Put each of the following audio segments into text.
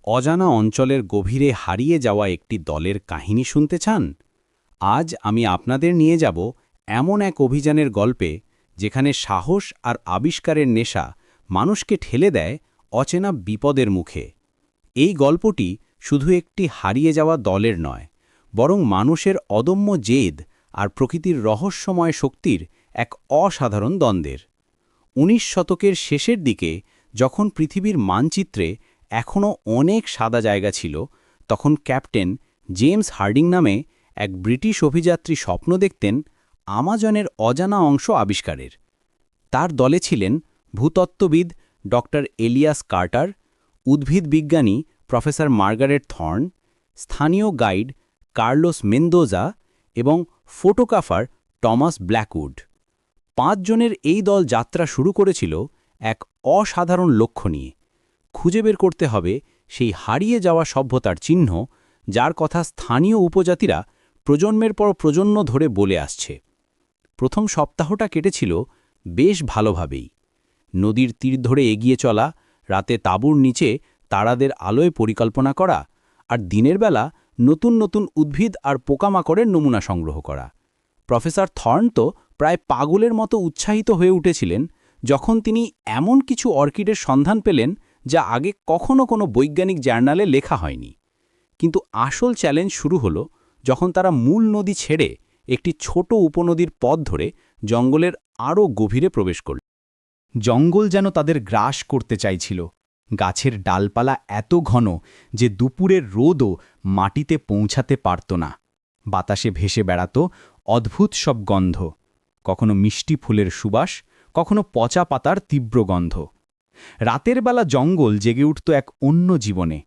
অজানা অঞ্চলের গভীরে হারিয়ে যাওয়া একটি দলের কাহিনী শুনতে চান? আজ আমি আপনাদের নিয়ে যাব এমন এক অভিযানের গল্পে, যেখানে সাহস আর আবিষ্কারের নেশা মানুষকে ঠেলে দেয় অচেনা বিপদের মুখে। এই গল্পটি শুধু একটি হারিয়ে যাওয়া দলের নয়, বরং মানুষের অদম্য জেদ আর প্রকৃতির রহস্যময় শক্তির এক অসাধারণ দ্বন্দ্বের। ১৯ শতকের শেষের দিকে, যখন পৃথিবীর মানচিত্রে এখনও অনেক সাদা জায়গা ছিল, তখন ক্যাপ্টেন জেমস হার্ডিং নামে এক ব্রিটিশ অভিযাত্রী স্বপ্ন দেখতেন আমাজনের অজানা অংশ আবিষ্কারের। তার দলে ছিলেন ভূতত্ত্ববিদ ডক্টর এলিয়াস কার্টার, উদ্ভিদ বিজ্ঞানী প্রফেসর মার্গারেট থর্ন, স্থানীয় গাইড কার্লোস মেন্দোজা এবং ফটোগ্রাফার টমাস ব্ল্যাকউড। ৫ জনের এই দল যাত্রা শুরু করেছিল এক অসাধারণ লক্ষ্য নিয়ে: খুঁজে বের করতে হবে সেই হারিয়ে যাওয়া সভ্যতার চিহ্ন, যার কথা স্থানীয় উপজাতিরা প্রজন্মের পর প্রজন্ম ধরে বলে আসছে। প্রথম সপ্তাহটা কেটেছিল বেশ ভালোভাবেই। নদীর তীর ধরে এগিয়ে চলা, রাতে তাঁবুর নিচে তারাদের আলোয় পরিকল্পনা করা, আর দিনের বেলা নতুন নতুন উদ্ভিদ আর পোকামাকড়ের নমুনা সংগ্রহ করা। প্রফেসর থর্ন তো প্রায় পাগলের মতো উৎসাহিত হয়ে উঠেছিলেন যখন তিনি এমন কিছু অর্কিডের সন্ধান পেলেন যা আগে কখনো কোনো বৈজ্ঞানিক জার্নালে লেখা হয়নি। কিন্তু আসল চ্যালেঞ্জ শুরু হলো যখন তারা মূল নদী ছেড়ে একটি ছোট উপনদীর পথ ধরে জঙ্গলের আরও গভীরে প্রবেশ করল। জঙ্গল যেন তাদের গ্রাস করতে চাইছিল। গাছের ডালপালা এত ঘন যে দুপুরের রোদও মাটিতে পৌঁছাতে পারত না। বাতাসে ভেসে বেড়াত অদ্ভুত সব গন্ধ, কখনো মিষ্টি ফুলের সুবাস, কখনো পচা পাতার তীব্র গন্ধ। রাতের বেলা জঙ্গল জেগে উঠত এক অন্য জীবনে।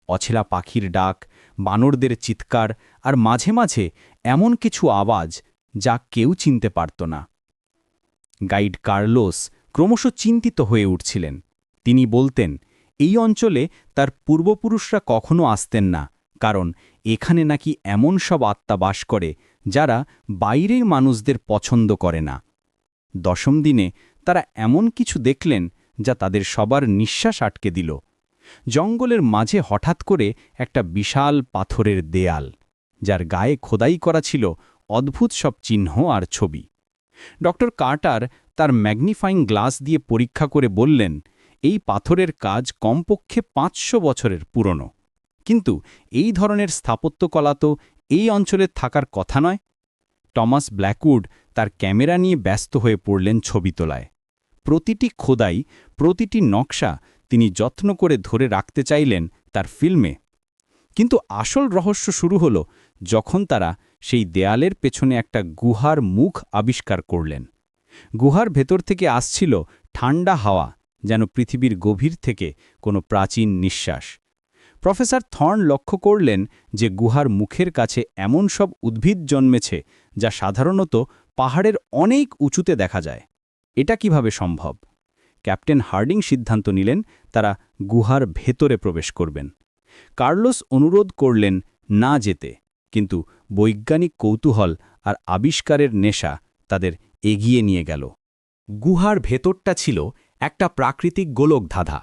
অছেলা পাখির ডাক, বানরদের চিৎকার, আর মাঝে মাঝে এমন কিছু আওয়াজ যা কেউ চিনতে পারত না। গাইড কার্লোস ক্রমশ চিন্তিত হয়ে উঠছিলেন। তিনি বলতেন, এই অঞ্চলে তার পূর্বপুরুষরা কখনো আসতেন না, কারণ এখানে নাকি এমন সব আত্মা বাস করে যারা বাইরের মানুষদের পছন্দ করে না। ১০ম দিনে তারা এমন কিছু দেখলেন যা তাদের সবার নিঃশ্বাস আটকে দিল। জঙ্গলের মাঝে হঠাৎ করে একটা বিশাল পাথরের দেয়াল, যার গায়ে খোদাই করা ছিল অদ্ভুত সব চিহ্ন আর ছবি। ডক্টর কার্টার তার ম্যাগনিফাইং গ্লাস দিয়ে পরীক্ষা করে বললেন, এই পাথরের কাজ কমপক্ষে ৫০০ বছরের পুরনো। কিন্তু এই ধরনের স্থাপত্যকলা তো এই অঞ্চলে থাকার কথা নয়। টমাস ব্ল্যাকউড তার ক্যামেরা নিয়ে ব্যস্ত হয়ে পড়লেন ছবি তোলায়। প্রতিটি খোদাই, প্রতিটি নকশা তিনি যত্ন করে ধরে রাখতে চাইলেন তার ফিল্মে। কিন্তু আসল রহস্য শুরু হলো যখন তারা সেই দেয়ালের পেছনে একটা গুহার মুখ আবিষ্কার করলেন। গুহার ভেতর থেকে আসছিল ঠান্ডা হাওয়া, যেন পৃথিবীর গভীর থেকে কোনো প্রাচীন নিঃশ্বাস। প্রফেসর থর্ন লক্ষ্য করলেন যে গুহার মুখের কাছে এমন সব উদ্ভিদ জন্মেছে যা সাধারণত পাহাড়ের অনেক উঁচুতে দেখা যায়। এটা কিভাবে সম্ভব? ক্যাপ্টেন হার্ডিং সিদ্ধান্ত নিলেন তারা গুহার ভেতরে প্রবেশ করবেন। কার্লোস অনুরোধ করলেন না যেতে, কিন্তু বৈজ্ঞানিক কৌতূহল আর আবিষ্কারের নেশা তাদের এগিয়ে নিয়ে গেল। গুহার ভেতরটা ছিল একটা প্রাকৃতিক গোলকধাঁধা।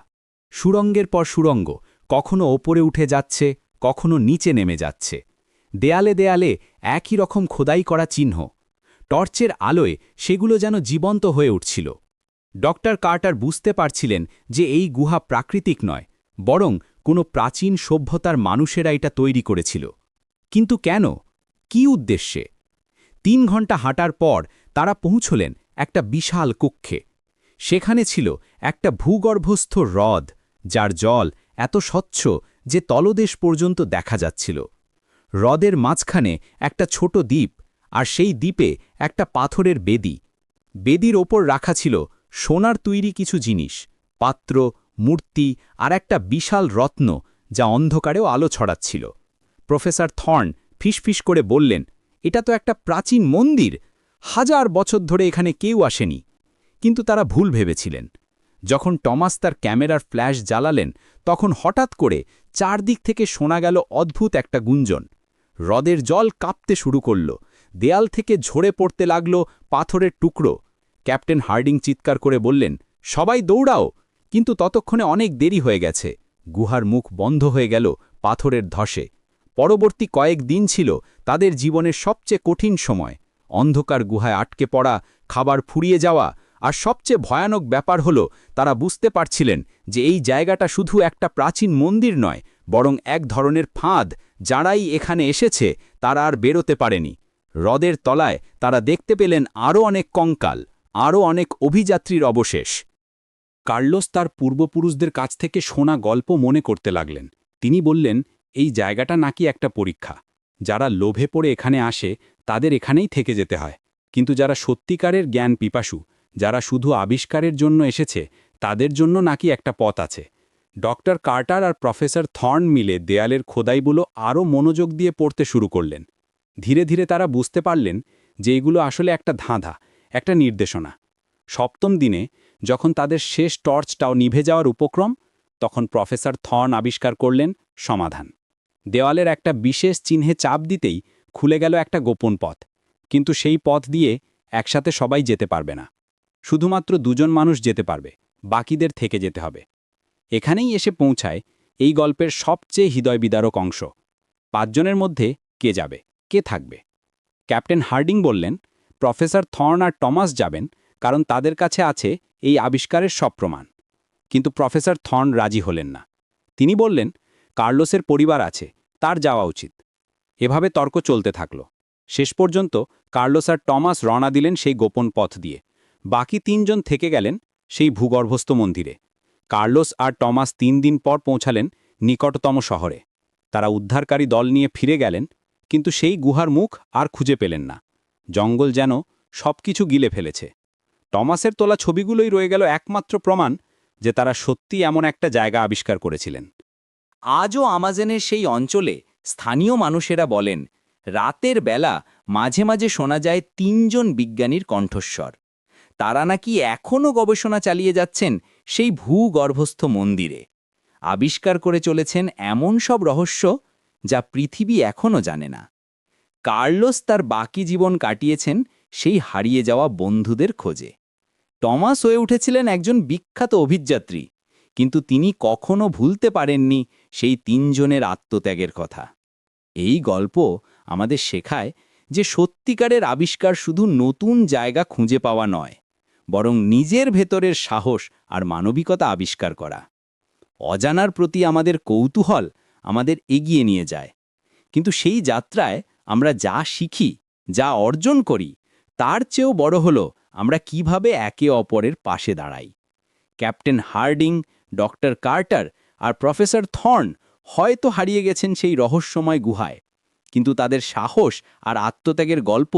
সুড়ঙ্গের পর সুড়ঙ্গ, কখনো ওপরে উঠে যাচ্ছে, কখনো নিচে নেমে যাচ্ছে। দেয়ালে দেয়ালে একই রকম খোদাই করা চিহ্ন। টর্চের আলোয় সেগুলো যেন জীবন্ত হয়ে উঠছিল। ডক্টর কার্টার বুঝতে পারছিলেন যে এই গুহা প্রাকৃতিক নয়, বরং কোনো প্রাচীন সভ্যতার মানুষেরা এটা তৈরি করেছিল। কিন্তু কেন? কী উদ্দেশ্যে? ৩ ঘন্টা হাঁটার পর তারা পৌঁছলেন একটা বিশাল কক্ষে। সেখানে ছিল একটা ভূগর্ভস্থ হ্রদ, যার জল এত স্বচ্ছ যে তলদেশ পর্যন্ত দেখা যাচ্ছিল। হ্রদের মাঝখানে একটা ছোট দ্বীপ, আর সেই দ্বীপে একটা পাথরের বেদি। বেদির ওপর রাখা ছিল সোনার তৈরি কিছু জিনিস, পাত্র, মূর্তি আর একটা বিশাল রত্ন, যা অন্ধকারেও আলো ছড়াচ্ছিল। প্রফেসর থর্ন ফিসফিস করে বললেন, এটা তো একটা প্রাচীন মন্দির, 1000 বছর ধরে এখানে কেউ আসেনি। কিন্তু তারা ভুল ভেবেছিলেন। যখন টমাস তার ক্যামেরার ফ্ল্যাশ জ্বালালেন, তখন হঠাৎ করে চারদিক থেকে শোনা গেল অদ্ভুত একটা গুঞ্জন। হ্রদের জল কাঁপতে শুরু করল, দেয়াল থেকে ঝরে পড়তে লাগল পাথরের টুকরো। ক্যাপ্টেন হার্ডিং চিৎকার করে বললেন, সবাই দৌড়াও! কিন্তু ততক্ষণে অনেক দেরি হয়ে গেছে। গুহার মুখ বন্ধ হয়ে গেল পাথরের ধসে। পরবর্তী কয়েক দিন ছিল তাদের জীবনের সবচেয়ে কঠিন সময়। অন্ধকার গুহায় আটকে পড়া, খাবার ফুরিয়ে যাওয়া, আর সবচেয়ে ভয়ানক ব্যাপার হল তারা বুঝতে পারছিলেন যে এই জায়গাটা শুধু একটা প্রাচীন মন্দির নয়, বরং এক ধরনের ফাঁদ। যারাই এখানে এসেছে তারা আর বেরোতে পারেনি। হ্রদের তলায় তারা দেখতে পেলেন আরও অনেক কঙ্কাল, আরও অনেক অভিযাত্রীর অবশেষ। কার্লোস তার পূর্বপুরুষদের কাছ থেকে শোনা গল্প মনে করতে লাগলেন। তিনি বললেন, এই জায়গাটা নাকি একটা পরীক্ষা। যারা লোভে পড়ে এখানে আসে তাদের এখানেই থেকে যেতে হয়, কিন্তু যারা সত্যিকারের জ্ঞান পিপাসু, যারা শুধু আবিষ্কারের জন্য এসেছে, তাদের জন্য নাকি একটা পথ আছে। ডক্টর কার্টার আর প্রফেসর থর্ন মিলে দেয়ালের খোদাইগুলো আরও মনোযোগ দিয়ে পড়তে শুরু করলেন। ধীরে ধীরে তারা বুঝতে পারলেন যে এগুলো আসলে একটা ধাঁধা, একটা নির্দেশনা। সপ্তম দিনে যখন তাদের শেষ টর্চটাও নিভে যাওয়ার উপক্রম, তখন প্রফেসর থর্ন আবিষ্কার করলেন সমাধান। দেওয়ালের একটা বিশেষ চিহ্নে চাপ দিতেই খুলে গেল একটা গোপন পথ। কিন্তু সেই পথ দিয়ে একসাথে সবাই যেতে পারবে না। শুধুমাত্র দুজন মানুষ যেতে পারবে, বাকিদের থেকে যেতে হবে। এখানেই এসে পৌঁছায় এই গল্পের সবচেয়ে হৃদয়বিদারক অংশ। 5 জনের মধ্যে কে যাবে, কে থাকবে? ক্যাপ্টেন হার্ডিং বললেন, প্রফেসর থর্ন আর টমাস যাবেন, কারণ তাদের কাছে আছে এই আবিষ্কারের সব প্রমাণ। কিন্তু প্রফেসর থর্ন রাজি হলেন না। তিনি বললেন, কার্লোসের পরিবার আছে, তার যাওয়া উচিত। এভাবে তর্ক চলতে থাকল। শেষ পর্যন্ত কার্লোস আর টমাস রওনা দিলেন সেই গোপন পথ দিয়ে। বাকি 3 জন থেকে গেলেন সেই ভূগর্ভস্থ মন্দিরে। কার্লোস আর টমাস 3 দিন পর পৌঁছালেন নিকটতম শহরে। তারা উদ্ধারকারী দল নিয়ে ফিরে গেলেন, কিন্তু সেই গুহার মুখ আর খুঁজে পেলেন না। জঙ্গল যেন সবকিছু গিলে ফেলেছে। টমাসের তোলা ছবিগুলোই রয়ে গেল একমাত্র প্রমাণ যে তারা সত্যি এমন একটা জায়গা আবিষ্কার করেছিলেন। আজও আমাজনের সেই অঞ্চলে স্থানীয় মানুষেরা বলেন, রাতের বেলা মাঝে মাঝে শোনা যায় 3 জন বিজ্ঞানীর কণ্ঠস্বর। তারা নাকি এখনও গবেষণা চালিয়ে যাচ্ছেন সেই ভূগর্ভস্থ মন্দিরে। আবিষ্কার করে চলেছেন এমন সব রহস্য যা পৃথিবী এখনও জানে না। কার্লোস তার বাকি জীবন কাটিয়েছেন সেই হারিয়ে যাওয়া বন্ধুদের খোঁজে। টমাস হয়ে উঠেছিলেন একজন বিখ্যাত অভিযাত্রী, কিন্তু তিনি কখনো ভুলতে পারেননি সেই 3 জনের আত্মত্যাগের কথা। এই গল্প আমাদের শেখায় যে সত্যিকারের আবিষ্কার শুধু নতুন জায়গা খুঁজে পাওয়া নয়, বরং নিজের ভেতরের সাহস আর মানবিকতা আবিষ্কার করা। অজানার প্রতি আমাদের কৌতূহল আমাদের এগিয়ে নিয়ে যায়, কিন্তু সেই যাত্রায় আমরা যা শিখি, যা অর্জন করি, তার চেয়েও বড় হলো আমরা কিভাবে একে অপরের পাশে দাঁড়াই। ক্যাপ্টেন হার্ডিং, ডক্টর কার্টার আর প্রফেসর থর্ন হয়তো হারিয়ে গেছেন সেই রহস্যময় গুহায়, কিন্তু তাদের সাহস আর আত্মত্যাগের গল্প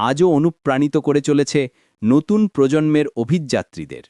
আজও অনুপ্রাণিত করে চলেছে নতুন প্রজন্মের অভিযাত্রীদের।